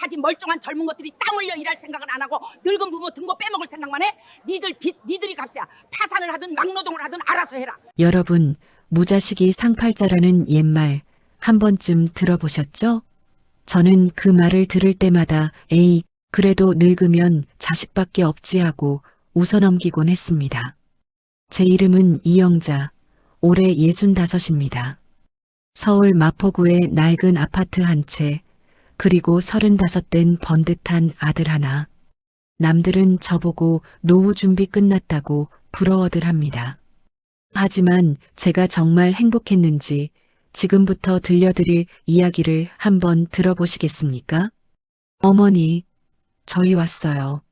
사지 멀쩡한 젊은 것들이 땀 흘려 일할 생각은 안 하고 늙은 부모 등고 빼먹을 생각만 해? 니들 빚 니들이 값이야. 파산을 하든 막노동을 하든 알아서 해라. 여러분, 무자식이 상팔자라는 옛말 한 번쯤 들어보셨죠? 저는 그 말을 들을 때마다 에이, 그래도 늙으면 자식밖에 없지 하고 웃어넘기곤 했습니다. 제 이름은 이영자, 올해 65입니다. 서울 마포구의 낡은 아파트 한 채, 그리고 35된 번듯한 아들 하나. 남들은 저보고 노후 준비 끝났다고 부러워들 합니다. 하지만 제가 정말 행복했는지 지금부터 들려드릴 이야기를 한번 들어보시겠습니까? 어머니, 저희 왔어요.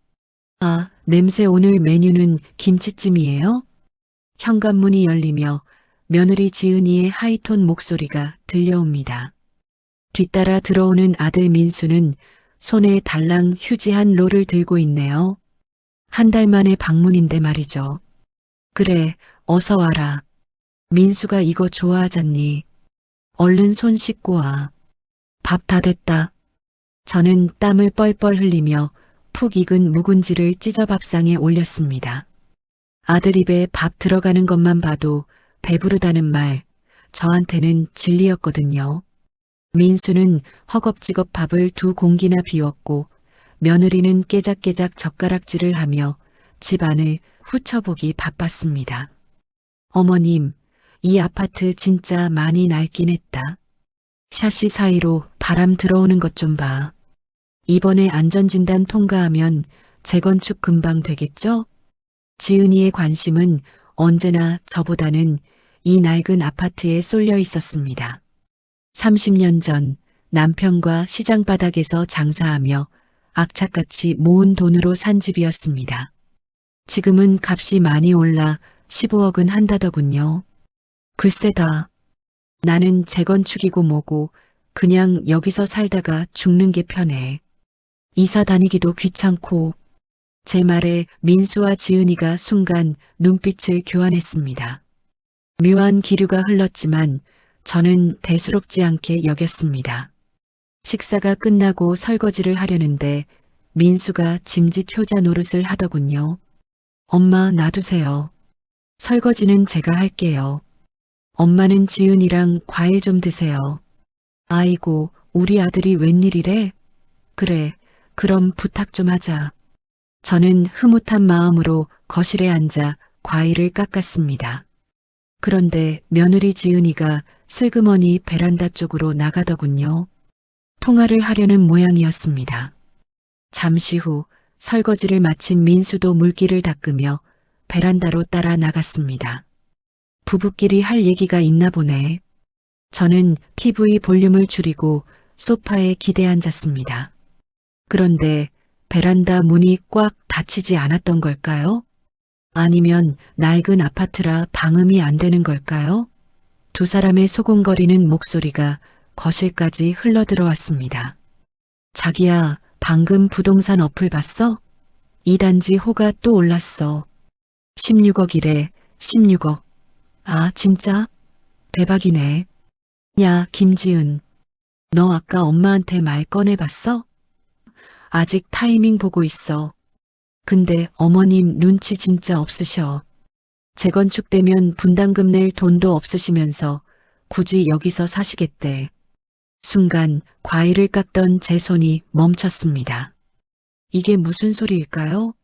아, 냄새 오늘 메뉴는 김치찜이에요? 현관문이 열리며 며느리 지은이의 하이톤 목소리가 들려옵니다. 뒤따라 들어오는 아들 민수는 손에 달랑 휴지한 롤을 들고 있네요. 한 달 만에 방문인데 말이죠. 그래, 어서 와라. 민수가 이거 좋아하잖니. 얼른 손 씻고 와. 밥 다 됐다. 저는 땀을 뻘뻘 흘리며 푹 익은 묵은지를 찢어 밥상에 올렸습니다. 아들 입에 밥 들어가는 것만 봐도 배부르다는 말, 저한테는 진리였거든요. 민수는 허겁지겁 밥을 2공기나 비웠고 며느리는 깨작깨작 젓가락질을 하며 집안을 훑어보기 바빴습니다. 어머님, 이 아파트 진짜 많이 낡긴 했다. 샤시 사이로 바람 들어오는 것 좀 봐. 이번에 안전진단 통과하면 재건축 금방 되겠죠? 지은이의 관심은 언제나 저보다는 이 낡은 아파트에 쏠려 있었습니다. 30년 전 남편과 시장 바닥에서 장사하며 악착같이 모은 돈으로 산 집이었습니다. 지금은 값이 많이 올라 15억은 한다더군요. 글쎄다. 나는 재건축이고 뭐고 그냥 여기서 살다가 죽는 게 편해. 이사 다니기도 귀찮고. 제 말에 민수와 지은이가 순간 눈빛을 교환했습니다. 묘한 기류가 흘렀지만 저는 대수롭지 않게 여겼습니다. 식사가 끝나고 설거지를 하려는데 민수가 짐짓 효자 노릇을 하더군요. 엄마 놔두세요. 설거지는 제가 할게요. 엄마는 지은이랑 과일 좀 드세요. 아이고, 우리 아들이 웬일이래? 그래, 그럼 부탁 좀 하자. 저는 흐뭇한 마음으로 거실에 앉아 과일을 깎았습니다. 그런데 며느리 지은이가 슬그머니 베란다 쪽으로 나가더군요. 통화를 하려는 모양이었습니다. 잠시 후 설거지를 마친 민수도 물기를 닦으며 베란다로 따라 나갔습니다. 부부끼리 할 얘기가 있나 보네. 저는 TV 볼륨을 줄이고 소파에 기대 앉았습니다. 그런데 베란다 문이 꽉 닫히지 않았던 걸까요? 아니면 낡은 아파트라 방음이 안 되는 걸까요? 두 사람의 소곤거리는 목소리가 거실까지 흘러들어왔습니다. 자기야, 방금 부동산 어플 봤어? 이 단지 호가 또 올랐어. 16억이래, 16억. 아, 진짜? 대박이네. 야, 김지은. 너 아까 엄마한테 말 꺼내봤어? 아직 타이밍 보고 있어. 근데 어머님 눈치 진짜 없으셔. 재건축되면 분담금 낼 돈도 없으시면서 굳이 여기서 사시겠대. 순간 과일을 깎던 제 손이 멈췄습니다. 이게 무슨 소리일까요?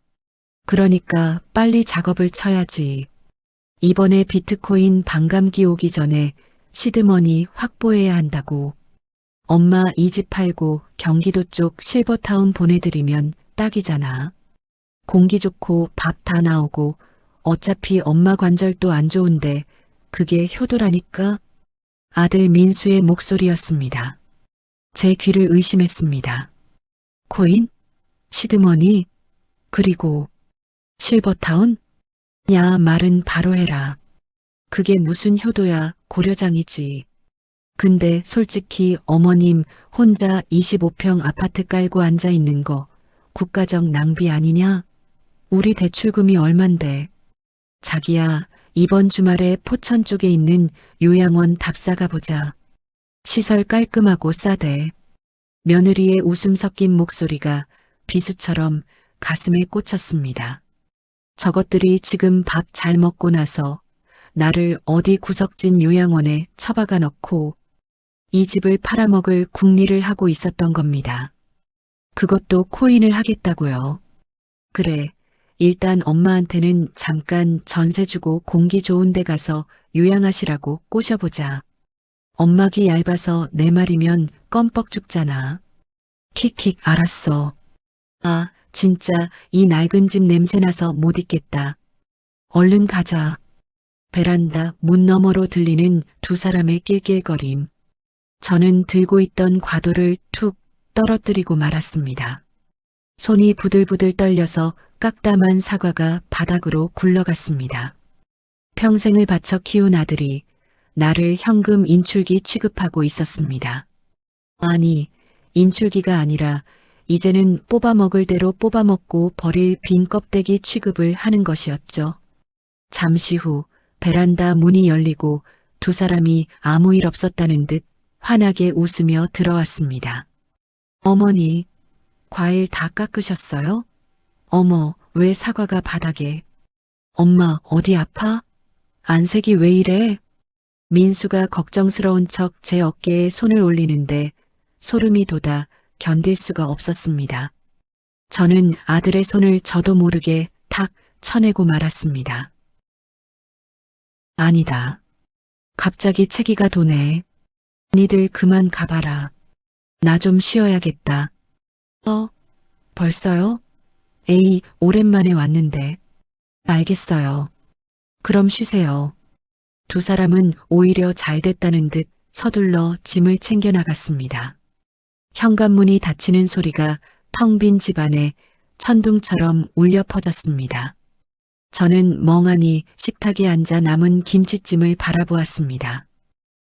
그러니까 빨리 작업을 쳐야지. 이번에 비트코인 반감기 오기 전에 시드머니 확보해야 한다고. 엄마 이 집 팔고 경기도 쪽 실버타운 보내드리면 딱이잖아. 공기 좋고 밥 다 나오고 어차피 엄마 관절도 안 좋은데 그게 효도라니까? 아들 민수의 목소리였습니다. 제 귀를 의심했습니다. 코인? 시드머니? 그리고 실버타운? 야, 말은 바로 해라. 그게 무슨 효도야, 고려장이지. 근데 솔직히 어머님 혼자 25평 아파트 깔고 앉아 있는 거 국가적 낭비 아니냐? 우리 대출금이 얼만데. 자기야, 이번 주말에 포천 쪽에 있는 요양원 답사 가보자. 시설 깔끔하고 싸대. 며느리의 웃음 섞인 목소리가 비수처럼 가슴에 꽂혔습니다. 저것들이 지금 밥 잘 먹고 나서 나를 어디 구석진 요양원에 처박아 넣고 이 집을 팔아먹을 궁리를 하고 있었던 겁니다. 그것도 코인을 하겠다고요. 그래, 일단 엄마한테는 잠깐 전세 주고 공기 좋은 데 가서 요양하시라고 꼬셔보자. 엄마기 얇아서 내 말이면 껌뻑 죽잖아. 킥킥 알았어. 아, 진짜 이 낡은 집 냄새나서 못 있겠다. 얼른 가자. 베란다 문 너머로 들리는 두 사람의 낄낄거림. 저는 들고 있던 과도를 툭 떨어뜨리고 말았습니다. 손이 부들부들 떨려서 깍담한 사과가 바닥으로 굴러갔습니다. 평생을 바쳐 키운 아들이 나를 현금 인출기 취급하고 있었습니다. 아니, 인출기가 아니라 이제는 뽑아먹을 대로 뽑아먹고 버릴 빈 껍데기 취급을 하는 것이었죠. 잠시 후 베란다 문이 열리고 두 사람이 아무 일 없었다는 듯 환하게 웃으며 들어왔습니다. 어머니, 과일 다 깎으셨어요? 어머, 왜 사과가 바닥에? 엄마, 어디 아파? 안색이 왜 이래? 민수가 걱정스러운 척 제 어깨에 손을 올리는데 소름이 돋아 견딜 수가 없었습니다. 저는 아들의 손을 저도 모르게 탁 쳐내고 말았습니다. 아니다. 갑자기 체기가 도네. 니들 그만 가봐라. 나 좀 쉬어야겠다. 벌써요? 에이, 오랜만에 왔는데. 알겠어요. 그럼 쉬세요. 두 사람은 오히려 잘 됐다는 듯 서둘러 짐을 챙겨 나갔습니다. 현관문이 닫히는 소리가 텅 빈 집안에 천둥처럼 울려 퍼졌습니다. 저는 멍하니 식탁에 앉아 남은 김치찜을 바라보았습니다.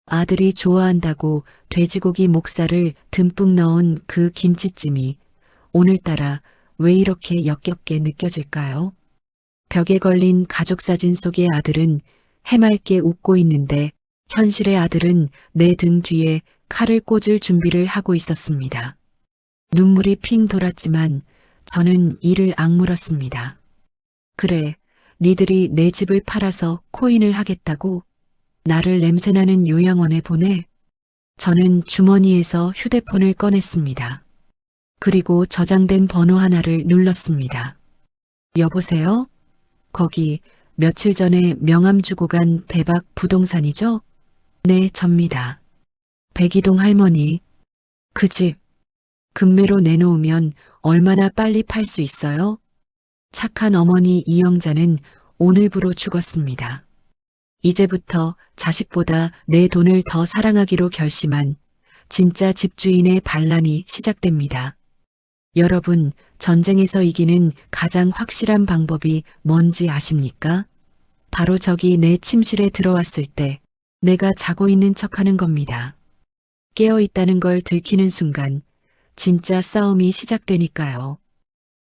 아들이 좋아한다고 돼지고기 목살을 듬뿍 넣은 그 김치찜이 오늘따라 왜 이렇게 역겹게 느껴질까요? 벽에 걸린 가족사진 속의 아들은 해맑게 웃고 있는데 현실의 아들은 내 등 뒤에 칼을 꽂을 준비를 하고 있었습니다. 눈물이 핑 돌았지만 저는 이를 악물었습니다. 그래, 니들이 내 집을 팔아서 코인을 하겠다고? 나를 냄새나는 요양원에 보내? 저는 주머니에서 휴대폰을 꺼냈습니다. 그리고 저장된 번호 하나를 눌렀습니다. 여보세요? 거기 며칠 전에 명함 주고 간 대박 부동산이죠? 네, 접니다. 백이동 할머니. 그 집 금매로 내놓으면 얼마나 빨리 팔 수 있어요? 착한 어머니 이영자는 오늘부로 죽었습니다. 이제부터 자식보다 내 돈을 더 사랑하기로 결심한 진짜 집주인의 반란이 시작됩니다. 여러분, 전쟁에서 이기는 가장 확실한 방법이 뭔지 아십니까? 바로 저기 내 침실에 들어왔을 때 내가 자고 있는 척하는 겁니다. 깨어 있다는 걸 들키는 순간 진짜 싸움이 시작되니까요.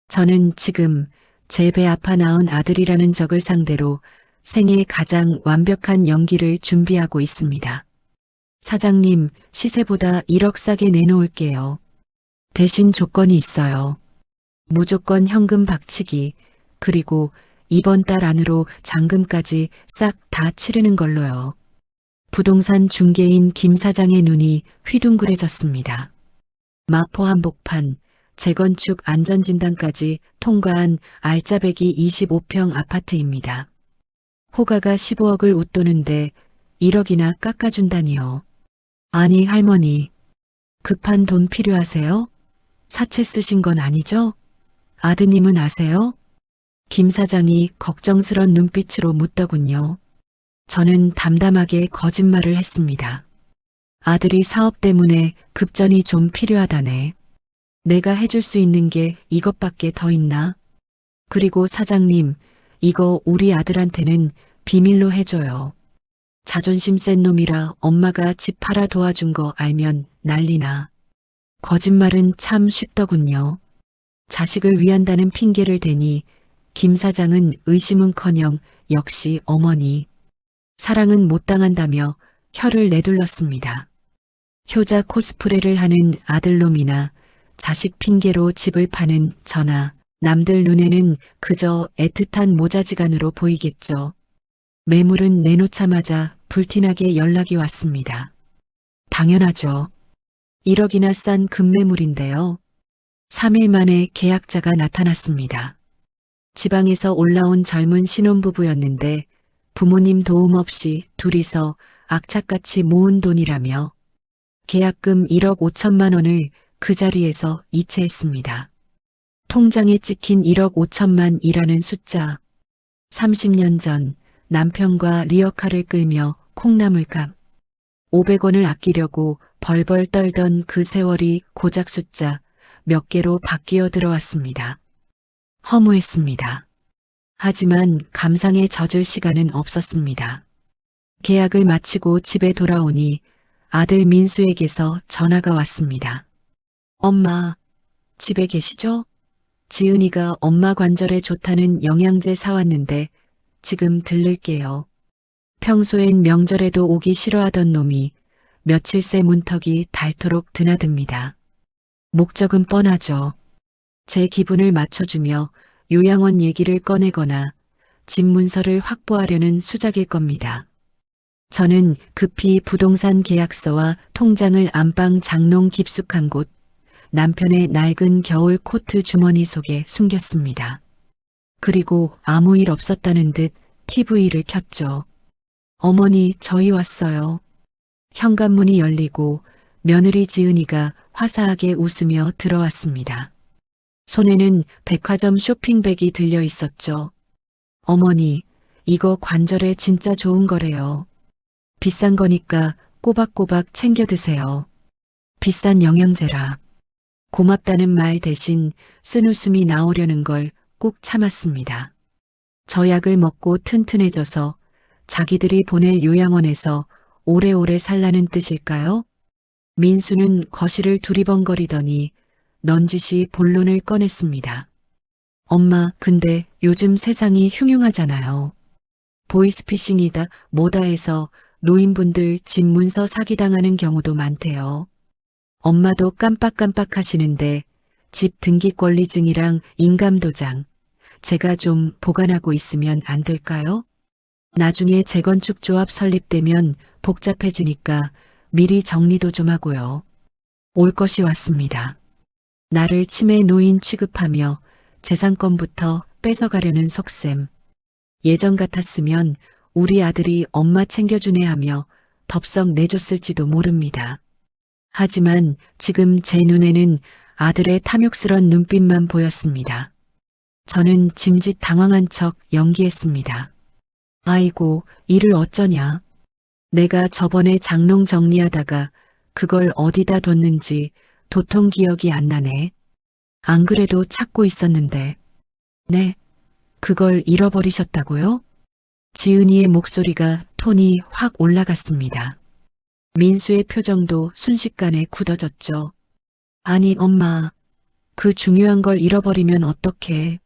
저는 지금 제 배 아파 낳은 아들이라는 적을 상대로 생애 가장 완벽한 연기를 준비하고 있습니다. 사장님, 시세보다 1억 싸게 내놓을게요. 대신 조건이 있어요. 무조건 현금 박치기, 그리고 이번 달 안으로 잔금까지 싹 다 치르는 걸로요. 부동산 중개인 김 사장의 눈이 휘둥그레졌습니다. 마포 한복판, 재건축 안전진단까지 통과한 알짜배기 25평 아파트입니다. 호가가 15억을 웃도는데 1억이나 깎아준다니요. 아니 할머니, 급한 돈 필요하세요? 사채 쓰신 건 아니죠? 아드님은 아세요? 김 사장이 걱정스런 눈빛으로 묻더군요. 저는 담담하게 거짓말을 했습니다. 아들이 사업 때문에 급전이 좀 필요하다네. 내가 해줄 수 있는 게 이것밖에 더 있나? 그리고 사장님, 이거 우리 아들한테는 비밀로 해줘요. 자존심 센 놈이라 엄마가 집 팔아 도와준 거 알면 난리나. 거짓말은 참 쉽더군요. 자식을 위한다는 핑계를 대니 김 사장은 의심은커녕 역시 어머니. 사랑은 못 당한다며 혀를 내둘렀습니다. 효자 코스프레를 하는 아들놈이나 자식 핑계로 집을 파는 저나 남들 눈에는 그저 애틋한 모자지간으로 보이겠죠. 매물은 내놓자마자 불티나게 연락이 왔습니다. 당연하죠. 1억이나 싼 급매물인데요. 3일 만에 계약자가 나타났습니다. 지방에서 올라온 젊은 신혼부부였는데 부모님 도움 없이 둘이서 악착같이 모은 돈이라며 계약금 1억 5천만 원을 그 자리에서 이체했습니다. 통장에 찍힌 1억 5천만이라는 숫자. 30년 전 남편과 리어카를 끌며 콩나물값 500원을 아끼려고 벌벌 떨던 그 세월이 고작 숫자 몇 개로 바뀌어 들어왔습니다. 허무했습니다. 하지만 감상에 젖을 시간은 없었습니다. 계약을 마치고 집에 돌아오니 아들 민수에게서 전화가 왔습니다. 엄마, 집에 계시죠? 지은이가 엄마 관절에 좋다는 영양제 사왔는데 지금 들를게요. 평소엔 명절에도 오기 싫어하던 놈이 며칠 새 문턱이 닳도록 드나듭니다. 목적은 뻔하죠. 제 기분을 맞춰주며 요양원 얘기를 꺼내거나 집 문서를 확보하려는 수작일 겁니다. 저는 급히 부동산 계약서와 통장을 안방 장롱 깊숙한 곳 남편의 낡은 겨울 코트 주머니 속에 숨겼습니다. 그리고 아무 일 없었다는 듯 TV를 켰죠. 어머니, 저희 왔어요. 현관문이 열리고 며느리 지은이가 화사하게 웃으며 들어왔습니다. 손에는 백화점 쇼핑백이 들려 있었죠. 어머니, 이거 관절에 진짜 좋은 거래요. 비싼 거니까 꼬박꼬박 챙겨 드세요. 비싼 영양제라. 고맙다는 말 대신 쓴웃음이 나오려는 걸 꾹 참았습니다. 저 약을 먹고 튼튼해져서 자기들이 보낼 요양원에서 오래오래 살라는 뜻일까요? 민수는 거실을 두리번거리더니 넌지시 본론을 꺼냈습니다. 엄마, 근데 요즘 세상이 흉흉하잖아요. 보이스피싱이다 뭐다 해서 노인분들 집 문서 사기당하는 경우도 많대요. 엄마도 깜빡깜빡 하시는데 집 등기권리증이랑 인감도장 제가 좀 보관하고 있으면 안 될까요? 나중에 재건축 조합 설립되면 복잡해지니까 미리 정리도 좀 하고요. 올 것이 왔습니다. 나를 치매 노인 취급하며 재산권부터 뺏어가려는 속셈. 예전 같았으면 우리 아들이 엄마 챙겨주네 하며 덥석 내줬을지도 모릅니다. 하지만 지금 제 눈에는 아들의 탐욕스런 눈빛만 보였습니다. 저는 짐짓 당황한 척 연기했습니다. 아이고, 일을 어쩌냐. 내가 저번에 장롱 정리하다가 그걸 어디다 뒀는지 도통 기억이 안 나네. 안 그래도 찾고 있었는데. 네, 그걸 잃어버리셨다고요? 지은이의 목소리가 톤이 확 올라갔습니다. 민수의 표정도 순식간에 굳어졌죠. 아니, 엄마, 그 중요한 걸 잃어버리면 어떡해.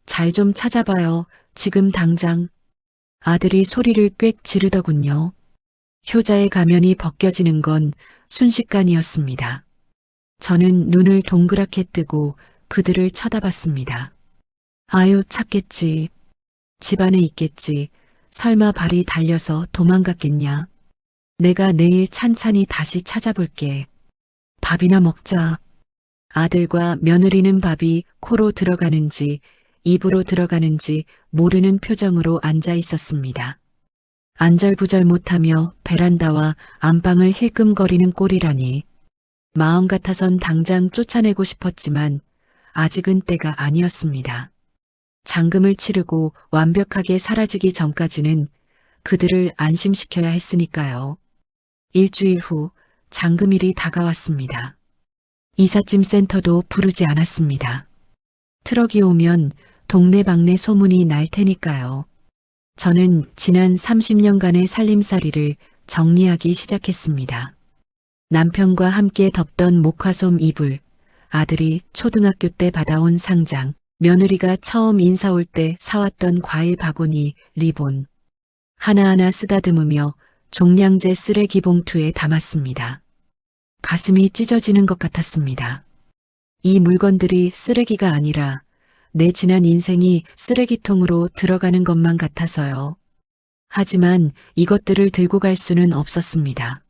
잘 좀 찾아봐요, 지금 당장. 아들이 소리를 꽥 지르더군요. 효자의 가면이 벗겨지는 건 순식간이었습니다. 저는 눈을 동그랗게 뜨고 그들을 쳐다봤습니다. 아유, 찾겠지. 집안에 있겠지. 설마 발이 달려서 도망갔겠냐. 내가 내일 찬찬히 다시 찾아볼게. 밥이나 먹자. 아들과 며느리는 밥이 코로 들어가는지 입으로 들어가는지 모르는 표정으로 앉아 있었습니다. 안절부절 못하며 베란다와 안방을 힐끔거리는 꼴이라니. 마음 같아선 당장 쫓아내고 싶었지만 아직은 때가 아니었습니다. 잔금을 치르고 완벽하게 사라지기 전까지는 그들을 안심시켜야 했으니까요. 일주일 후 잔금일이 다가왔습니다. 이삿짐 센터도 부르지 않았습니다. 트럭이 오면 동네방네 소문이 날 테니까요. 저는 지난 30년간의 살림살이를 정리하기 시작했습니다. 남편과 함께 덮던 목화솜 이불, 아들이 초등학교 때 받아온 상장, 며느리가 처음 인사 올 때 사왔던 과일 바구니, 리본. 하나하나 쓰다듬으며 종량제 쓰레기 봉투에 담았습니다. 가슴이 찢어지는 것 같았습니다. 이 물건들이 쓰레기가 아니라 내 지난 인생이 쓰레기통으로 들어가는 것만 같아서요. 하지만 이것들을 들고 갈 수는 없었습니다.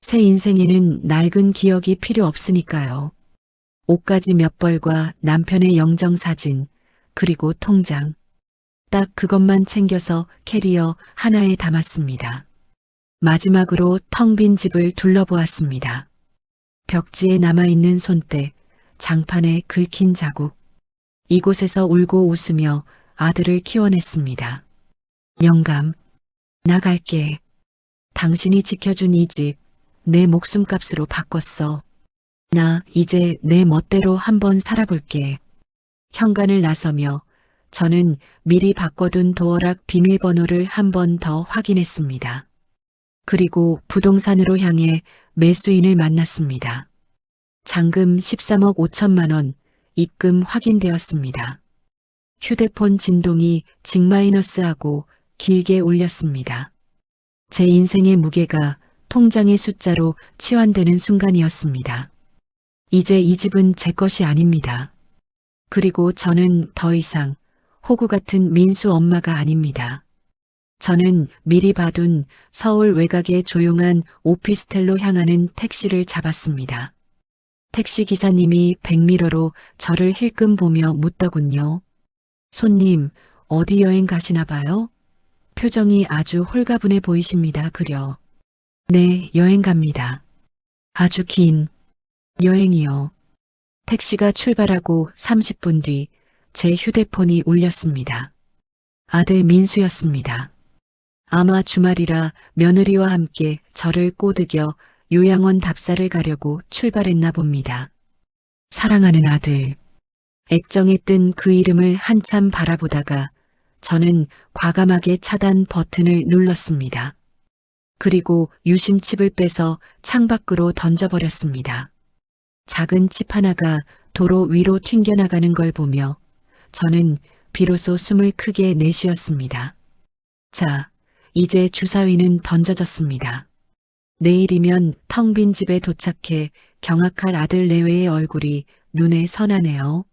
새 인생에는 낡은 기억이 필요 없으니까요. 옷가지 몇 벌과 남편의 영정사진, 그리고 통장. 딱 그것만 챙겨서 캐리어 하나에 담았습니다. 마지막으로 텅 빈 집을 둘러보았습니다. 벽지에 남아있는 손때, 장판에 긁힌 자국. 이곳에서 울고 웃으며 아들을 키워냈습니다. 영감, 나갈게. 당신이 지켜준 이 집, 내 목숨값으로 바꿨어. 나 이제 내 멋대로 한번 살아볼게. 현관을 나서며 저는 미리 바꿔둔 도어락 비밀번호를 한 번 더 확인했습니다. 그리고 부동산으로 향해 매수인을 만났습니다. 잔금 13억 5천만 원, 입금 확인되었습니다. 휴대폰 진동이 징마이너스하고 길게 울렸습니다. 제 인생의 무게가 통장의 숫자로 치환되는 순간이었습니다. 이제 이 집은 제 것이 아닙니다. 그리고 저는 더 이상 호구 같은 민수 엄마가 아닙니다. 저는 미리 봐둔 서울 외곽의 조용한 오피스텔로 향하는 택시를 잡았습니다. 택시 기사님이 백미러로 저를 힐끔 보며 묻더군요. 손님, 어디 여행 가시나 봐요? 표정이 아주 홀가분해 보이십니다. 그려. 네, 여행 갑니다. 아주 긴 여행이요. 택시가 출발하고 30분 뒤 제 휴대폰이 울렸습니다. 아들 민수였습니다. 아마 주말이라 며느리와 함께 저를 꼬드겨 요양원 답사를 가려고 출발했나 봅니다. 사랑하는 아들. 액정에 뜬 그 이름을 한참 바라보다가 저는 과감하게 차단 버튼을 눌렀습니다. 그리고 유심칩을 빼서 창밖으로 던져버렸습니다. 작은 칩 하나가 도로 위로 튕겨나가는 걸 보며 저는 비로소 숨을 크게 내쉬었습니다. 자, 이제 주사위는 던져졌습니다. 내일이면 텅 빈 집에 도착해 경악할 아들 내외의 얼굴이 눈에 선하네요.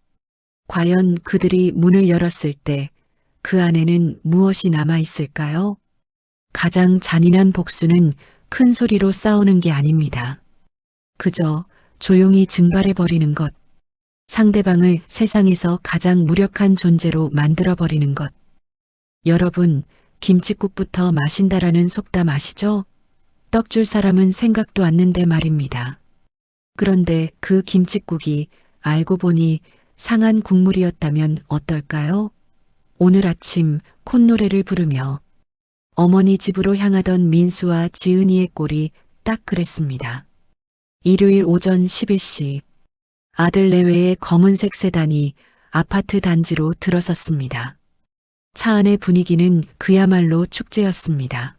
과연 그들이 문을 열었을 때 그 안에는 무엇이 남아있을까요? 가장 잔인한 복수는 큰 소리로 싸우는 게 아닙니다. 그저 조용히 증발해버리는 것. 상대방을 세상에서 가장 무력한 존재로 만들어버리는 것. 여러분, 김칫국부터 마신다라는 속담 아시죠? 떡 줄 사람은 생각도 않는데 말입니다. 그런데 그 김칫국이 알고 보니 상한 국물이었다면 어떨까요? 오늘 아침 콧노래를 부르며 어머니 집으로 향하던 민수와 지은이의 꼴이 딱 그랬습니다. 일요일 오전 11시 아들 내외의 검은색 세단이 아파트 단지로 들어섰습니다. 차 안의 분위기는 그야말로 축제였습니다.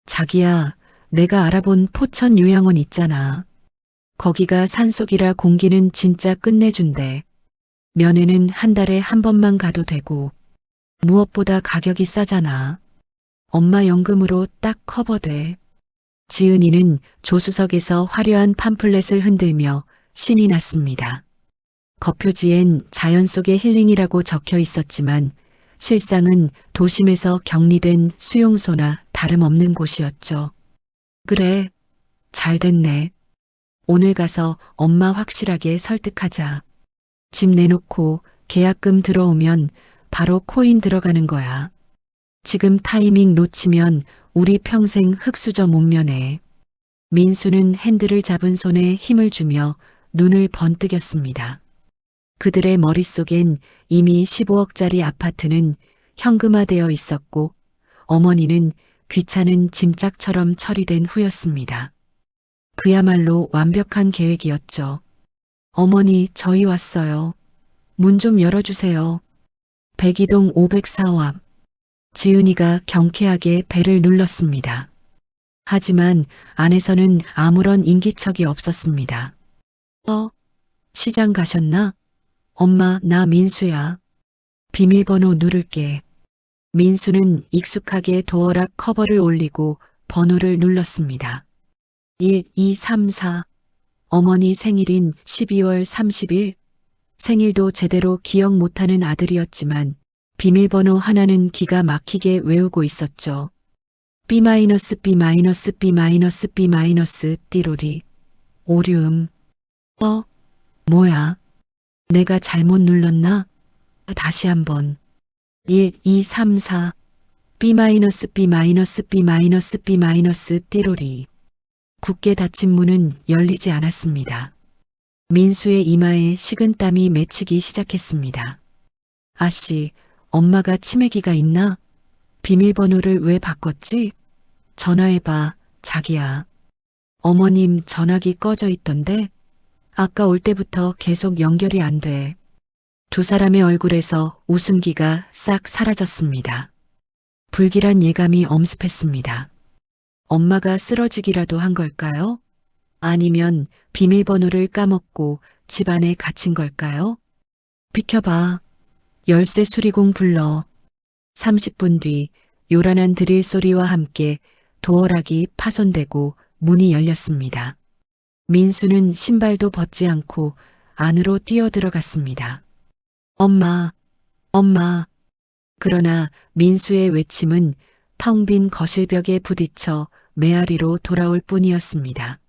자기야, 내가 알아본 포천 요양원 있잖아. 거기가 산속이라 공기는 진짜 끝내준대. 면회는 한 달에 한 번만 가도 되고 무엇보다 가격이 싸잖아. 엄마 연금으로 딱 커버돼. 지은이는 조수석에서 화려한 팜플렛을 흔들며 신이 났습니다. 겉표지엔 자연 속의 힐링이라고 적혀 있었지만 실상은 도심에서 격리된 수용소나 다름없는 곳이었죠. 그래, 잘 됐네. 오늘 가서 엄마 확실하게 설득하자. 집 내놓고 계약금 들어오면 바로 코인 들어가는 거야. 지금 타이밍 놓치면 우리 평생 흙수저 못 면해. 민수는 핸들을 잡은 손에 힘을 주며 눈을 번뜩였습니다. 그들의 머릿속엔 이미 15억짜리 아파트는 현금화되어 있었고 어머니는 귀찮은 짐짝처럼 처리된 후였습니다. 그야말로 완벽한 계획이었죠. 어머니, 저희 왔어요. 문 좀 열어주세요. 백이동 504호 앞. 지은이가 경쾌하게 벨을 눌렀습니다. 하지만 안에서는 아무런 인기척이 없었습니다. 시장 가셨나? 엄마, 나 민수야. 비밀번호 누를게. 민수는 익숙하게 도어락 커버를 올리고 번호를 눌렀습니다. 1, 2, 3, 4. 어머니 생일인 12월 30일, 생일도 제대로 기억 못하는 아들이었지만 비밀번호 하나는 기가 막히게 외우고 있었죠. B-B-B-B-B 띠로리. 오류음. 뭐야? 내가 잘못 눌렀나? 다시 한번. 1, 2, 3, 4. B-B-B-B-B 띠로리. 굳게 닫힌 문은 열리지 않았습니다. 민수의 이마에 식은땀이 맺히기 시작했습니다. 아씨, 엄마가 치매기가 있나? 비밀번호를 왜 바꿨지? 전화해봐, 자기야. 어머님 전화기 꺼져 있던데? 아까 올 때부터 계속 연결이 안 돼. 두 사람의 얼굴에서 웃음기가 싹 사라졌습니다. 불길한 예감이 엄습했습니다. 엄마가 쓰러지기라도 한 걸까요? 아니면 비밀번호를 까먹고 집안에 갇힌 걸까요? 비켜봐. 열쇠 수리공 불러. 30분 뒤 요란한 드릴 소리와 함께 도어락이 파손되고 문이 열렸습니다. 민수는 신발도 벗지 않고 안으로 뛰어들어갔습니다. 엄마, 엄마. 그러나 민수의 외침은 텅 빈 거실벽에 부딪혀 메아리로 돌아올 뿐이었습니다.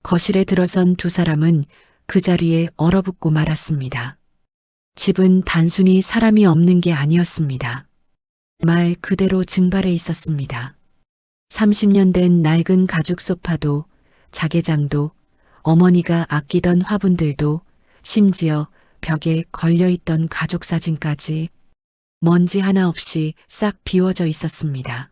거실에 들어선 두 사람은 그 자리에 얼어붙고 말았습니다. 집은 단순히 사람이 없는 게 아니었습니다. 말 그대로 증발해 있었습니다. 30년 된 낡은 가죽 소파도, 자개장도, 어머니가 아끼던 화분들도, 심지어 벽에 걸려있던 가족 사진까지 먼지 하나 없이 싹 비워져 있었습니다.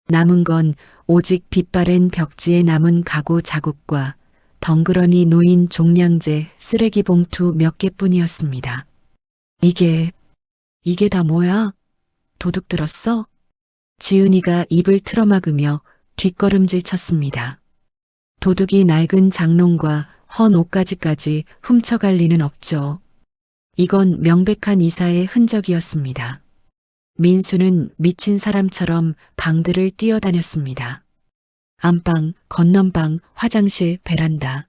남은 건 오직 빛바랜 벽지에 남은 가구 자국과 덩그러니 놓인 종량제 쓰레기 봉투 몇 개뿐이었습니다. 이게 다 뭐야? 도둑 들었어? 지은이가 입을 틀어막으며 뒷걸음질 쳤습니다. 도둑이 낡은 장롱과 헌 옷가지까지 훔쳐갈 리는 없죠. 이건 명백한 이사의 흔적이었습니다. 민수는 미친 사람처럼 방들을 뛰어다녔습니다. 안방, 건넌방, 화장실, 베란다.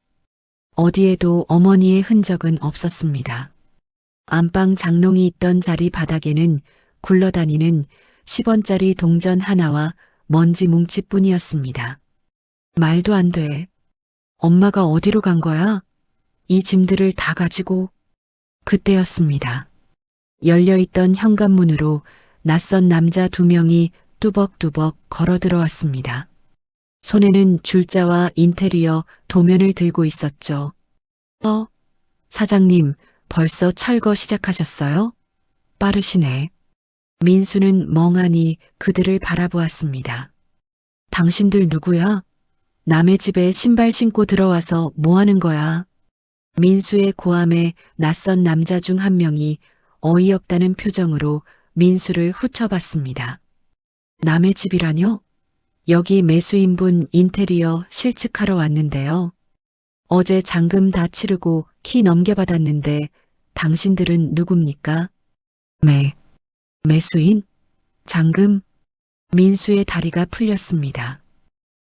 어디에도 어머니의 흔적은 없었습니다. 안방 장롱이 있던 자리 바닥에는 굴러다니는 10원짜리 동전 하나와 먼지 뭉치뿐이었습니다. 말도 안 돼. 엄마가 어디로 간 거야? 이 짐들을 다 가지고. 그때였습니다. 열려있던 현관문으로 낯선 남자 두 명이 뚜벅뚜벅 걸어 들어왔습니다. 손에는 줄자와 인테리어 도면을 들고 있었죠. 사장님, 벌써 철거 시작하셨어요? 빠르시네. 민수는 멍하니 그들을 바라보았습니다. 당신들 누구야? 남의 집에 신발 신고 들어와서 뭐 하는 거야? 민수의 고함에 낯선 남자 중 한 명이 어이없다는 표정으로 민수를 훑어봤습니다. 남의 집이라뇨? 여기 매수인분 인테리어 실측하러 왔는데요. 어제 잔금 다 치르고 키 넘겨받았는데 당신들은 누굽니까? 매수인? 잔금? 민수의 다리가 풀렸습니다.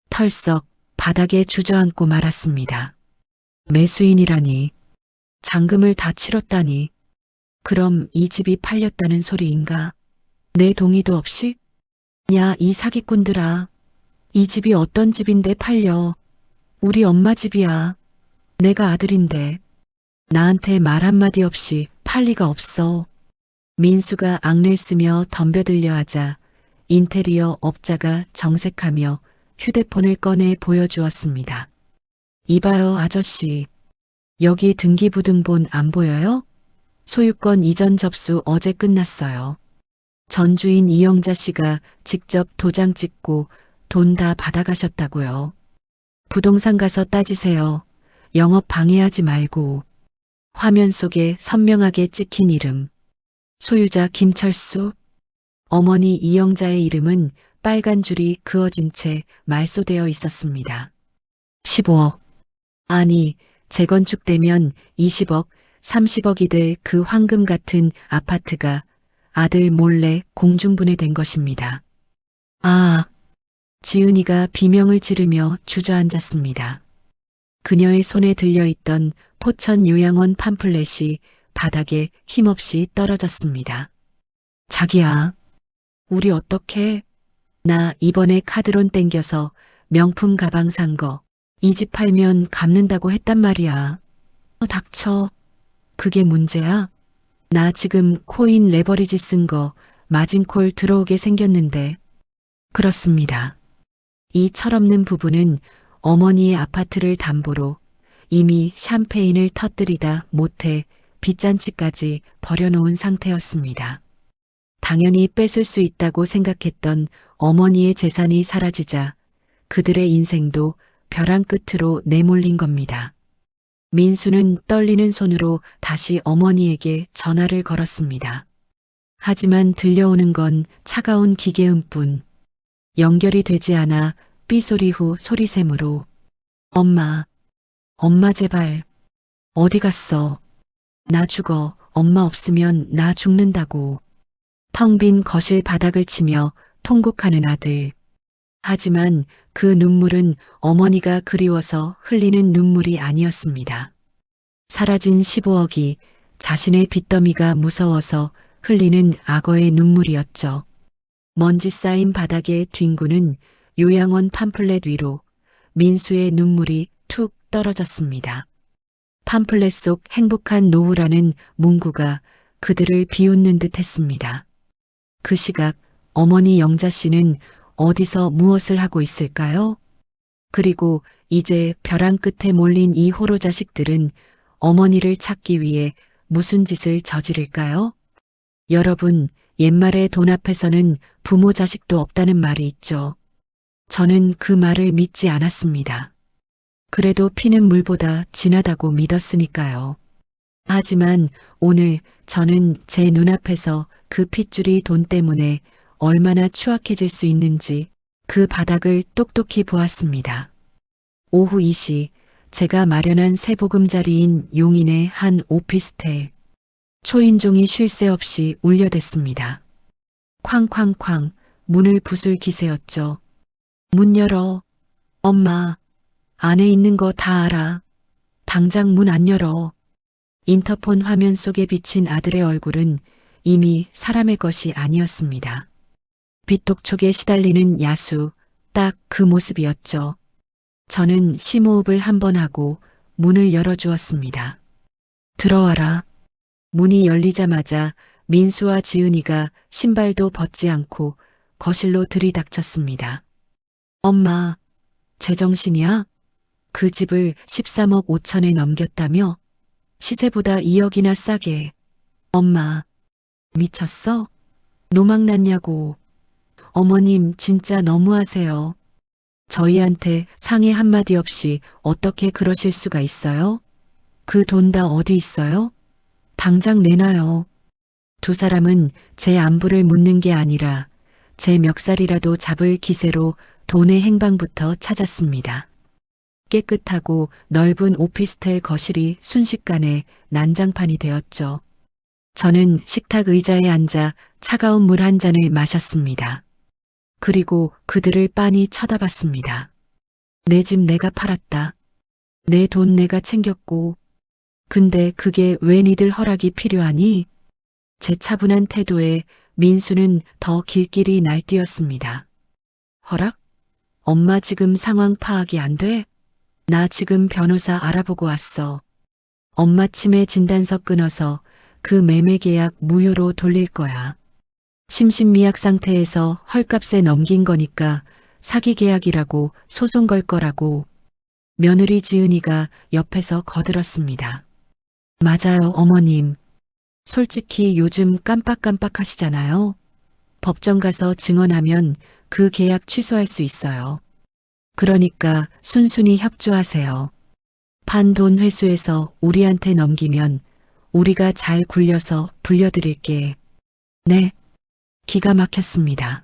털썩 바닥에 주저앉고 말았습니다. 매수인이라니. 잔금을 다 치렀다니. 그럼 이 집이 팔렸다는 소리인가? 내 동의도 없이? 야, 이 사기꾼들아. 이 집이 어떤 집인데 팔려. 우리 엄마 집이야. 내가 아들인데. 나한테 말 한마디 없이 팔 리가 없어. 민수가 악를 쓰며 덤벼들려 하자 인테리어 업자가 정색하며 휴대폰을 꺼내 보여주었습니다. 이봐요, 아저씨. 여기 등기부등본 안 보여요? 소유권 이전 접수 어제 끝났어요. 전주인 이영자 씨가 직접 도장 찍고 돈 다 받아가셨다고요. 부동산 가서 따지세요. 영업 방해하지 말고. 화면 속에 선명하게 찍힌 이름. 소유자 김철수. 어머니 이영자의 이름은 빨간 줄이 그어진 채 말소되어 있었습니다. 15억. 아니, 재건축되면 20억, 30억이 될 그 황금 같은 아파트가 아들 몰래 공중분해된 것입니다. 지은이가 비명을 지르며 주저앉았습니다. 그녀의 손에 들려있던 포천 요양원 팜플렛이 바닥에 힘없이 떨어졌습니다. 자기야, 우리 어떡해? 나 이번에 카드론 땡겨서 명품 가방 산 거, 이 집 팔면 갚는다고 했단 말이야. 닥쳐. 그게 문제야? 나 지금 코인 레버리지 쓴 거 마진콜 들어오게 생겼는데. 그렇습니다. 이 철없는 부부는 어머니의 아파트를 담보로 이미 샴페인을 터뜨리다 못해 빚잔치까지 벌여놓은 상태였습니다. 당연히 뺏을 수 있다고 생각했던 어머니의 재산이 사라지자 그들의 인생도 벼랑 끝으로 내몰린 겁니다. 민수는 떨리는 손으로 다시 어머니에게 전화를 걸었습니다. 하지만 들려오는 건 차가운 기계음뿐. 연결이 되지 않아 삐소리 후 소리샘으로 엄마, 엄마 제발, 어디 갔어? 나 죽어, 엄마 없으면 나 죽는다고. 텅 빈 거실 바닥을 치며 통곡하는 아들. 하지만 그 눈물은 어머니가 그리워서 흘리는 눈물이 아니었습니다. 사라진 15억이 자신의 빚더미가 무서워서 흘리는 악어의 눈물이었죠. 먼지 쌓인 바닥에 뒹구는 요양원 팜플렛 위로 민수의 눈물이 툭 떨어졌습니다. 팜플렛 속 행복한 노후라는 문구가 그들을 비웃는 듯 했습니다. 그 시각 어머니 영자 씨는 어디서 무엇을 하고 있을까요? 그리고 이제 벼랑 끝에 몰린 이 호로 자식들은 어머니를 찾기 위해 무슨 짓을 저지를까요? 여러분, 옛말에 돈 앞에서는 부모 자식도 없다는 말이 있죠. 저는 그 말을 믿지 않았습니다. 그래도 피는 물보다 진하다고 믿었으니까요. 하지만 오늘 저는 제 눈앞에서 그 핏줄이 돈 때문에 얼마나 추악해질 수 있는지 그 바닥을 똑똑히 보았습니다. 오후 2시 제가 마련한 세보금자리인 용인의 한 오피스텔. 초인종이 쉴 새 없이 울려댔습니다. 쾅쾅쾅 문을 부술 기세였죠. 문 열어. 엄마, 안에 있는 거 다 알아. 당장 문 안 열어. 인터폰 화면 속에 비친 아들의 얼굴은 이미 사람의 것이 아니었습니다. 빚독촉에 시달리는 야수, 딱 그 모습이었죠. 저는 심호흡을 한 번 하고 문을 열어주었습니다. 들어와라. 문이 열리자마자 민수와 지은이가 신발도 벗지 않고 거실로 들이닥쳤습니다. 엄마, 제정신이야? 그 집을 13억 5천에 넘겼다며? 시세보다 2억이나 싸게. 엄마, 미쳤어? 노망 났냐고. 어머님 진짜 너무하세요. 저희한테 상의 한마디 없이 어떻게 그러실 수가 있어요? 그 돈 다 어디 있어요? 당장 내놔요. 두 사람은 제 안부를 묻는 게 아니라 제 멱살이라도 잡을 기세로 돈의 행방부터 찾았습니다. 깨끗하고 넓은 오피스텔 거실이 순식간에 난장판이 되었죠. 저는 식탁 의자에 앉아 차가운 물 한 잔을 마셨습니다. 그리고 그들을 빤히 쳐다봤습니다. 내 집 내가 팔았다. 내 돈 내가 챙겼고. 근데 그게 왜 니들 허락이 필요하니? 제 차분한 태도에 민수는 더 길길이 날뛰었습니다. 허락? 엄마 지금 상황 파악이 안 돼? 나 지금 변호사 알아보고 왔어. 엄마 치매 진단서 끊어서 그 매매 계약 무효로 돌릴 거야. 심신미약 상태에서 헐값에 넘긴 거니까 사기 계약이라고 소송 걸 거라고. 며느리 지은이가 옆에서 거들었습니다. 맞아요, 어머님. 솔직히 요즘 깜빡깜빡 하시잖아요. 법정 가서 증언하면 그 계약 취소할 수 있어요. 그러니까 순순히 협조하세요. 판 돈 회수해서 우리한테 넘기면 우리가 잘 굴려서 불려드릴게. 네. 기가 막혔습니다.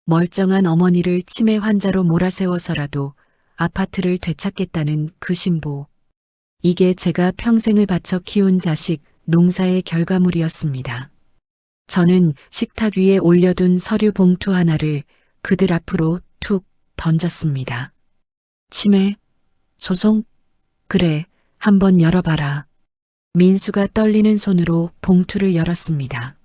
멀쩡한 어머니를 치매 환자로 몰아세워서라도 아파트를 되찾겠다는 그 신보. 이게 제가 평생을 바쳐 키운 자식 농사의 결과물이었습니다. 저는 식탁 위에 올려둔 서류 봉투 하나를 그들 앞으로 툭 던졌습니다. 치매? 소송? 그래, 한번 열어봐라. 민수가 떨리는 손으로 봉투를 열었습니다.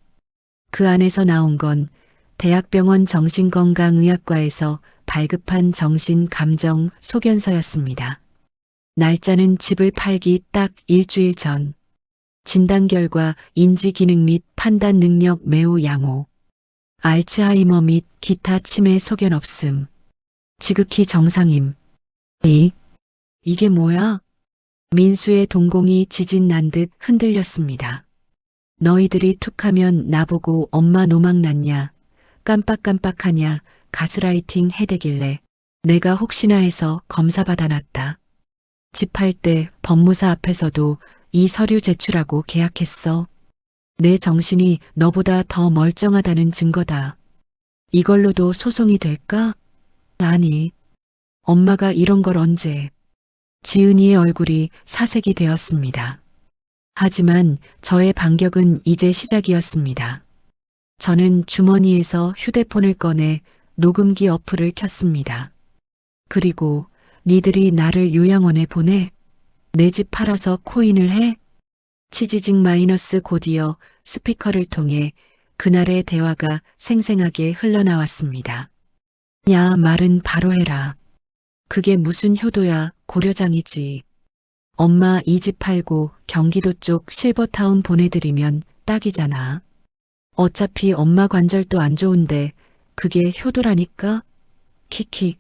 그 안에서 나온 건 대학병원 정신건강의학과에서 발급한 정신감정 소견서였습니다. 날짜는 집을 팔기 딱 일주일 전. 진단 결과 인지기능 및 판단 능력 매우 양호. 알츠하이머 및 기타 치매 소견 없음. 지극히 정상임. 이게 뭐야? 민수의 동공이 지진 난 듯 흔들렸습니다. 너희들이 툭하면 나보고 엄마 노망 났냐, 깜빡깜빡하냐, 가스라이팅 해대길래 내가 혹시나 해서 검사 받아놨다. 집 팔 때 법무사 앞에서도 이 서류 제출하고 계약했어. 내 정신이 너보다 더 멀쩡하다는 증거다. 이걸로도 소송이 될까? 아니, 엄마가 이런 걸 언제. 지은이의 얼굴이 사색이 되었습니다. 하지만 저의 반격은 이제 시작이었습니다. 저는 주머니에서 휴대폰을 꺼내 녹음기 어플을 켰습니다. 그리고 니들이 나를 요양원에 보내? 내 집 팔아서 코인을 해? 치지직 마이너스 곧이어 스피커를 통해 그날의 대화가 생생하게 흘러나왔습니다. 야, 말은 바로 해라. 그게 무슨 효도야, 고려장이지. 엄마 이 집 팔고 경기도 쪽 실버타운 보내드리면 딱이잖아. 어차피 엄마 관절도 안 좋은데 그게 효도라니까? 키키.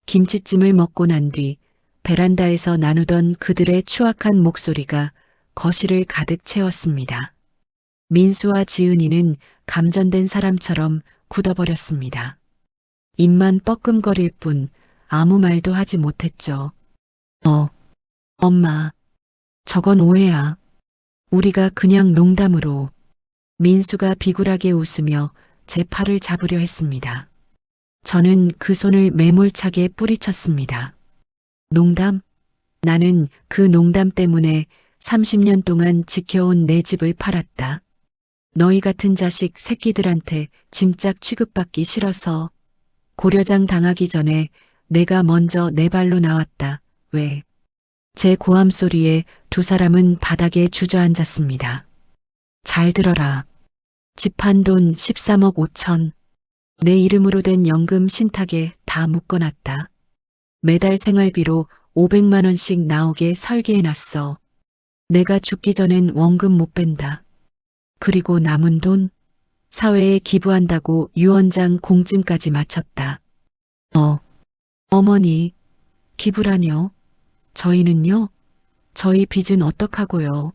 김치찜을 먹고 난 뒤 베란다에서 나누던 그들의 추악한 목소리가 거실을 가득 채웠습니다. 민수와 지은이는 감전된 사람처럼 굳어버렸습니다. 입만 뻐끔거릴 뿐 아무 말도 하지 못했죠. 엄마, 저건 오해야. 우리가 그냥 농담으로. 민수가 비굴하게 웃으며 제 팔을 잡으려 했습니다. 저는 그 손을 매몰차게 뿌리쳤습니다. 농담? 나는 그 농담 때문에 30년 동안 지켜온 내 집을 팔았다. 너희 같은 자식 새끼들한테 짐짝 취급받기 싫어서 고려장 당하기 전에 내가 먼저 내 발로 나왔다. 왜? 제 고함 소리에 두 사람은 바닥에 주저앉았습니다. 잘 들어라. 집 판 돈 13억 5천. 내 이름으로 된 연금 신탁에 다 묶어놨다. 매달 생활비로 500만 원씩 나오게 설계해놨어. 내가 죽기 전엔 원금 못 뺀다. 그리고 남은 돈 사회에 기부한다고 유언장 공증까지 마쳤다. 어머니, 기부라뇨? 저희는요? 저희 빚은 어떡하고요?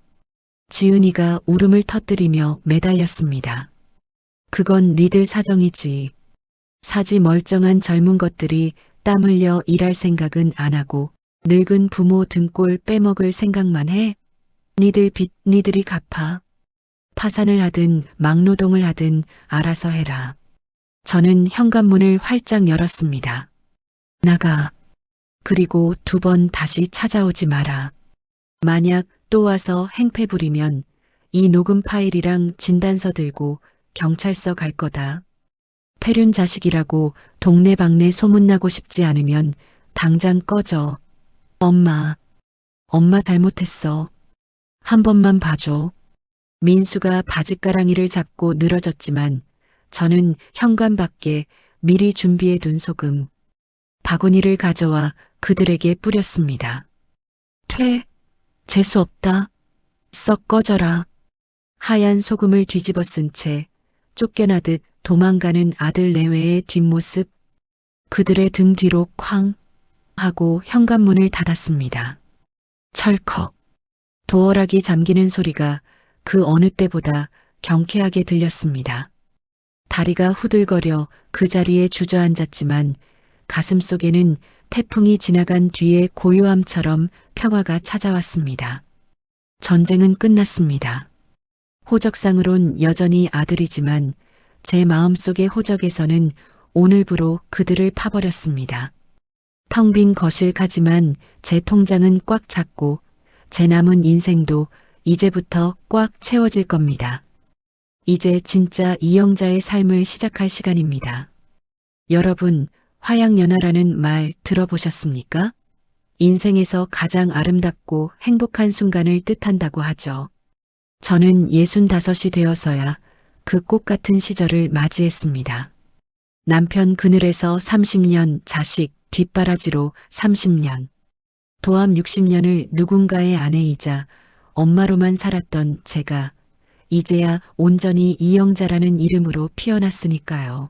지은이가 울음을 터뜨리며 매달렸습니다. 그건 니들 사정이지. 사지 멀쩡한 젊은 것들이 땀 흘려 일할 생각은 안 하고 늙은 부모 등골 빼먹을 생각만 해? 니들 빚 니들이 갚아. 파산을 하든 막노동을 하든 알아서 해라. 저는 현관문을 활짝 열었습니다. 나가. 그리고 2번 다시 찾아오지 마라. 만약 또 와서 행패 부리면 이 녹음 파일이랑 진단서 들고 경찰서 갈 거다. 폐륜 자식이라고 동네방네 소문나고 싶지 않으면 당장 꺼져. 엄마 잘못했어. 한 번만 봐줘. 민수가 바짓가랑이를 잡고 늘어졌지만 저는 현관 밖에 미리 준비해둔 소금, 바구니를 가져와 그들에게 뿌렸습니다. 재수 없다. 썩 꺼져라. 하얀 소금을 뒤집어 쓴 채 쫓겨나듯 도망가는 아들 내외의 뒷모습, 그들의 등 뒤로 쾅 하고 현관문을 닫았습니다. 철컥. 도어락이 잠기는 소리가 그 어느 때보다 경쾌하게 들렸습니다. 다리가 후들거려 그 자리에 주저앉았지만 가슴속에는 태풍이 지나간 뒤의 고요함처럼 평화가 찾아왔습니다. 전쟁은 끝났습니다. 호적상으론 여전히 아들이지만 제 마음속의 호적에서는 오늘부로 그들을 파버렸습니다. 텅 빈 거실까지만 제 통장은 꽉 찼고 제 남은 인생도 이제부터 꽉 채워질 겁니다. 이제 진짜 이영자의 삶을 시작할 시간입니다. 여러분, 화양연화라는 말 들어보셨습니까? 인생에서 가장 아름답고 행복한 순간을 뜻한다고 하죠. 저는 65이 되어서야 그 꽃 같은 시절을 맞이했습니다. 남편 그늘에서 30년, 자식 뒷바라지로 30년, 도합 60년을 누군가의 아내이자 엄마로만 살았던 제가 이제야 온전히 이영자라는 이름으로 피어났으니까요.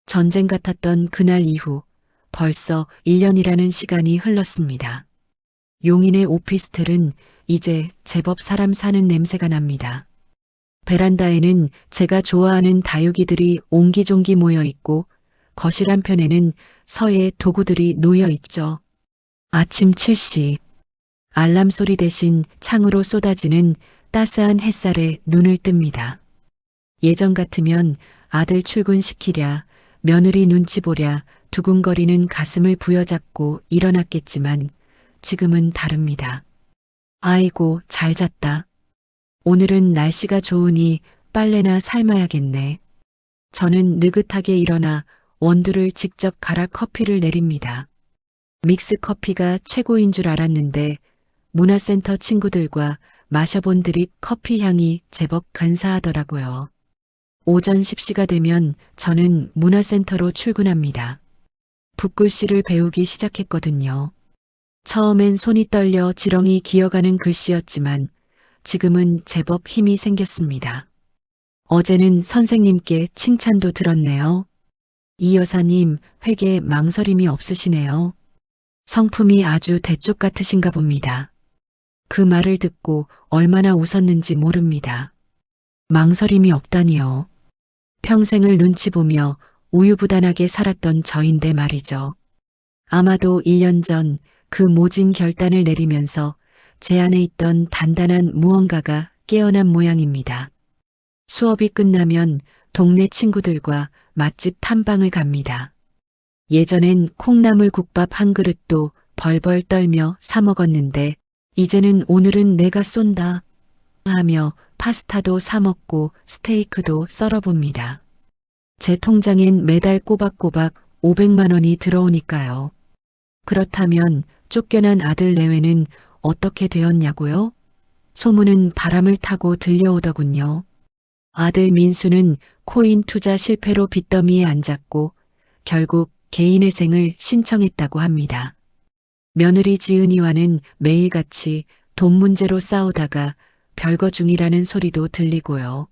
전쟁 같았던 그날 이후 벌써 1년이라는 시간이 흘렀습니다. 용인의 오피스텔은 이제 제법 사람 사는 냄새가 납니다. 베란다에는 제가 좋아하는 다육이들이 옹기종기 모여 있고 거실 한편에는 서예 도구들이 놓여 있죠. 아침 7시 알람 소리 대신 창으로 쏟아지는 따스한 햇살에 눈을 뜹니다. 예전 같으면 아들 출근시키랴, 며느리 눈치 보랴 두근거리는 가슴을 부여잡고 일어났겠지만 지금은 다릅니다. 아이고, 잘 잤다. 오늘은 날씨가 좋으니 빨래나 삶아야겠네. 저는 느긋하게 일어나 원두를 직접 갈아 커피를 내립니다. 믹스 커피가 최고인 줄 알았는데 문화센터 친구들과 마셔본 드립 커피 향이 제법 근사하더라고요. 오전 10시가 되면 저는 문화센터로 출근합니다. 붓글씨를 배우기 시작했거든요. 처음엔 손이 떨려 지렁이 기어가는 글씨였지만 지금은 제법 힘이 생겼습니다. 어제는 선생님께 칭찬도 들었네요. 이 여사님 회계에 망설임이 없으시네요. 성품이 아주 대쪽 같으신가 봅니다. 그 말을 듣고 얼마나 웃었는지 모릅니다. 망설임이 없다니요. 평생을 눈치 보며 우유부단하게 살았던 저인데 말이죠. 아마도 1년 전 그 모진 결단을 내리면서 제 안에 있던 단단한 무언가가 깨어난 모양입니다. 수업이 끝나면 동네 친구들과 맛집 탐방을 갑니다. 예전엔 콩나물 국밥 한 그릇도 벌벌 떨며 사 먹었는데 이제는 오늘은 내가 쏜다 하며 파스타도 사 먹고 스테이크도 썰어봅니다. 제 통장엔 매달 꼬박꼬박 500만 원이 들어오니까요. 그렇다면 쫓겨난 아들 내외는 어떻게 되었냐고요? 소문은 바람을 타고 들려오더군요. 아들 민수는 코인 투자 실패로 빚더미에 앉았고 결국 개인회생을 신청했다고 합니다. 며느리 지은이와는 매일같이 돈 문제로 싸우다가 별거 중이라는 소리도 들리고요.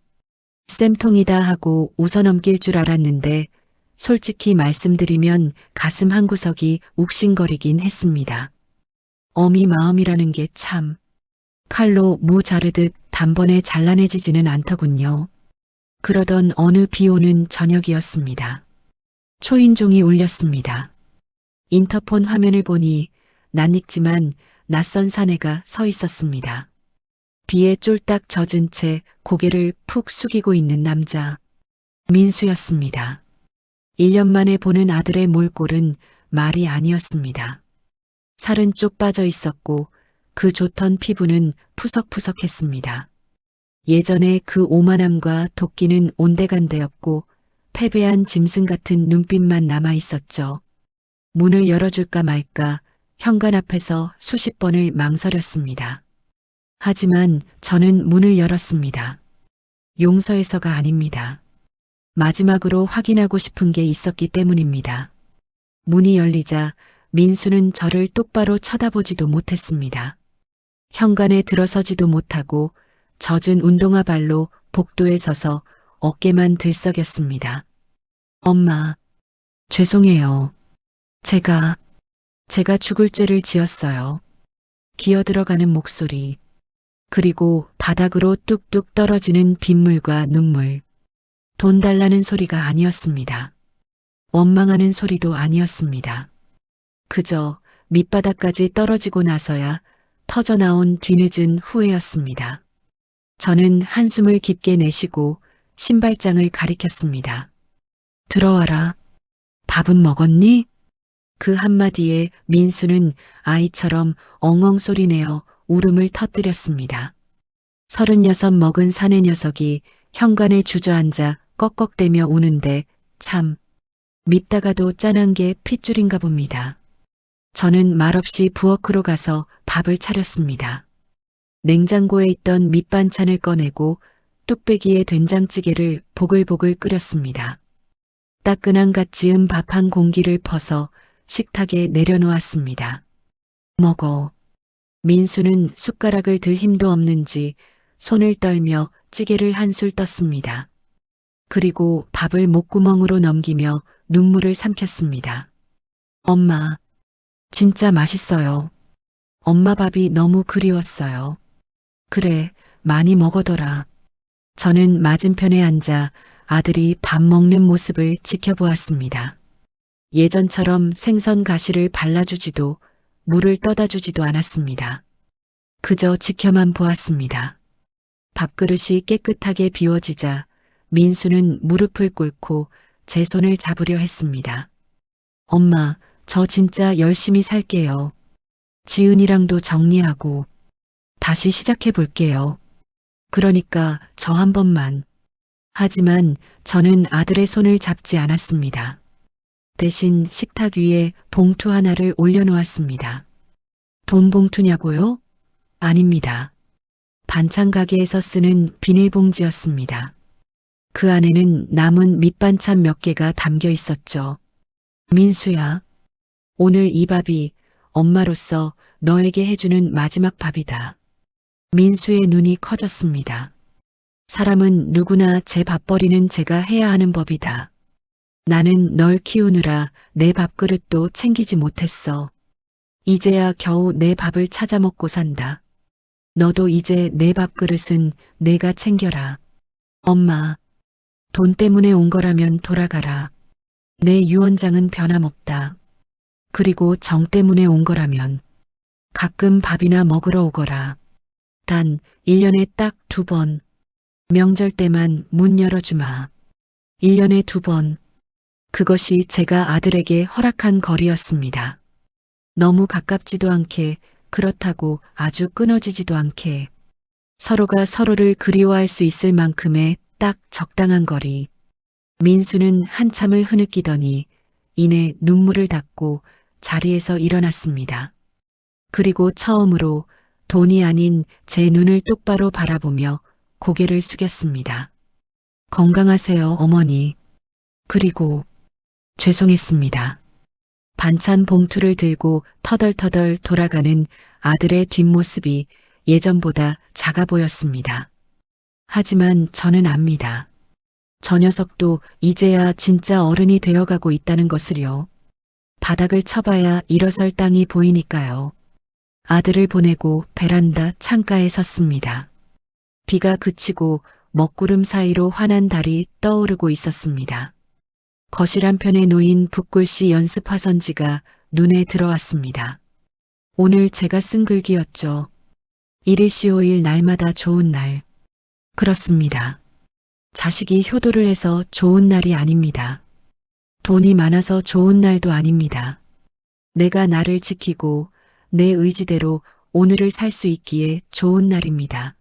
쌤통이다 하고 웃어넘길 줄 알았는데 솔직히 말씀드리면 가슴 한구석이 욱신거리긴 했습니다. 어미 마음이라는 게 참 칼로 무 자르듯 단번에 잘라내지지는 않더군요. 그러던 어느 비오는 저녁이었습니다. 초인종이 울렸습니다. 인터폰 화면을 보니 낯익지만 낯선 사내가 서 있었습니다. 비에 쫄딱 젖은 채 고개를 푹 숙이고 있는 남자. 민수였습니다. 1년 만에 보는 아들의 몰골은 말이 아니었습니다. 살은 쪽 빠져 있었고 그 좋던 피부는 푸석푸석했습니다. 예전에 그 오만함과 도끼는 온데간데였고 패배한 짐승 같은 눈빛만 남아 있었죠. 문을 열어줄까 말까 현관 앞에서 수십 번을 망설였습니다. 하지만 저는 문을 열었습니다. 용서해서가 아닙니다. 마지막으로 확인하고 싶은 게 있었기 때문입니다. 문이 열리자 민수는 저를 똑바로 쳐다보지도 못했습니다. 현관에 들어서지도 못하고 젖은 운동화 발로 복도에 서서 어깨만 들썩였습니다. 엄마, 죄송해요. 제가 죽을 죄를 지었어요. 기어들어가는 목소리, 그리고 바닥으로 뚝뚝 떨어지는 빗물과 눈물. 돈 달라는 소리가 아니었습니다. 원망하는 소리도 아니었습니다. 그저 밑바닥까지 떨어지고 나서야 터져나온 뒤늦은 후회였습니다. 저는 한숨을 깊게 내쉬고 신발장을 가리켰습니다. 들어와라. 밥은 먹었니? 그 한마디에 민수는 아이처럼 엉엉 소리내어 울음을 터뜨렸습니다. 36 먹은 사내 녀석이 현관에 주저앉아 꺽꺽대며 우는데 참 밉다가도 짠한 게 핏줄인가 봅니다. 저는 말없이 부엌으로 가서 밥을 차렸습니다. 냉장고에 있던 밑반찬을 꺼내고 뚝배기에 된장찌개를 보글보글 끓였습니다. 따끈한 갓 지은 밥 한 공기를 퍼서 식탁에 내려놓았습니다. 먹어. 민수는 숟가락을 들 힘도 없는지 손을 떨며 찌개를 한술 떴습니다. 그리고 밥을 목구멍으로 넘기며 눈물을 삼켰습니다. 엄마, 진짜 맛있어요. 엄마 밥이 너무 그리웠어요. 그래, 많이 먹어둬라. 저는 맞은편에 앉아 아들이 밥 먹는 모습을 지켜보았습니다. 예전처럼 생선 가시를 발라주지도 물을 떠다 주지도 않았습니다. 그저 지켜만 보았습니다. 밥그릇이 깨끗하게 비워지자 민수는 무릎을 꿇고 제 손을 잡으려 했습니다. 엄마, 저 진짜 열심히 살게요. 지은이랑도 정리하고 다시 시작해 볼게요. 그러니까 저 한 번만. 하지만 저는 아들의 손을 잡지 않았습니다. 대신 식탁 위에 봉투 하나를 올려놓았습니다. 돈 봉투냐고요? 아닙니다. 반찬 가게에서 쓰는 비닐봉지였습니다. 그 안에는 남은 밑반찬 몇 개가 담겨 있었죠. 민수야, 오늘 이 밥이 엄마로서 너에게 해주는 마지막 밥이다. 민수의 눈이 커졌습니다. 사람은 누구나 제 밥벌이는 제가 해야 하는 법이다. 나는 널 키우느라 내 밥그릇도 챙기지 못했어. 이제야 겨우 내 밥을 찾아 먹고 산다. 너도 이제 내 밥그릇은 내가 챙겨라. 엄마, 돈 때문에 온 거라면 돌아가라. 내 유언장은 변함없다. 그리고 정 때문에 온 거라면 가끔 밥이나 먹으러 오거라. 단 1년에 딱 2번. 명절 때만 문 열어주마. 1년에 2번. 그것이 제가 아들에게 허락한 거리였습니다. 너무 가깝지도 않게, 그렇다고 아주 끊어지지도 않게. 서로가 서로를 그리워할 수 있을 만큼의 딱 적당한 거리. 민수는 한참을 흐느끼더니 이내 눈물을 닦고 자리에서 일어났습니다. 그리고 처음으로 돈이 아닌 제 눈을 똑바로 바라보며 고개를 숙였습니다. 건강하세요, 어머니. 그리고 죄송했습니다. 반찬 봉투를 들고 터덜터덜 돌아가는 아들의 뒷모습이 예전보다 작아 보였습니다. 하지만 저는 압니다. 저 녀석도 이제야 진짜 어른이 되어가고 있다는 것을요. 바닥을 쳐봐야 일어설 땅이 보이니까요. 아들을 보내고 베란다 창가에 섰습니다. 비가 그치고 먹구름 사이로 환한 달이 떠오르고 있었습니다. 거실 한편에 놓인 붓글씨 연습 화선지가 눈에 들어왔습니다. 오늘 제가 쓴 글귀였죠. 1일 15일 날마다 좋은 날. 그렇습니다. 자식이 효도를 해서 좋은 날이 아닙니다. 돈이 많아서 좋은 날도 아닙니다. 내가 나를 지키고 내 의지대로 오늘을 살 수 있기에 좋은 날입니다.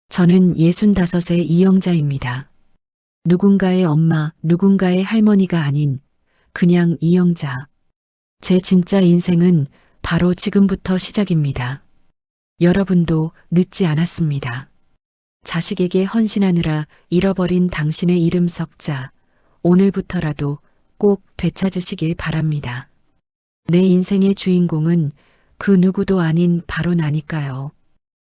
저는 65의 이영자입니다. 누군가의 엄마, 누군가의 할머니가 아닌 그냥 이영자. 제 진짜 인생은 바로 지금부터 시작입니다. 여러분도 늦지 않았습니다. 자식에게 헌신하느라 잃어버린 당신의 이름 석자, 오늘부터라도 꼭 되찾으시길 바랍니다. 내 인생의 주인공은 그 누구도 아닌 바로 나니까요.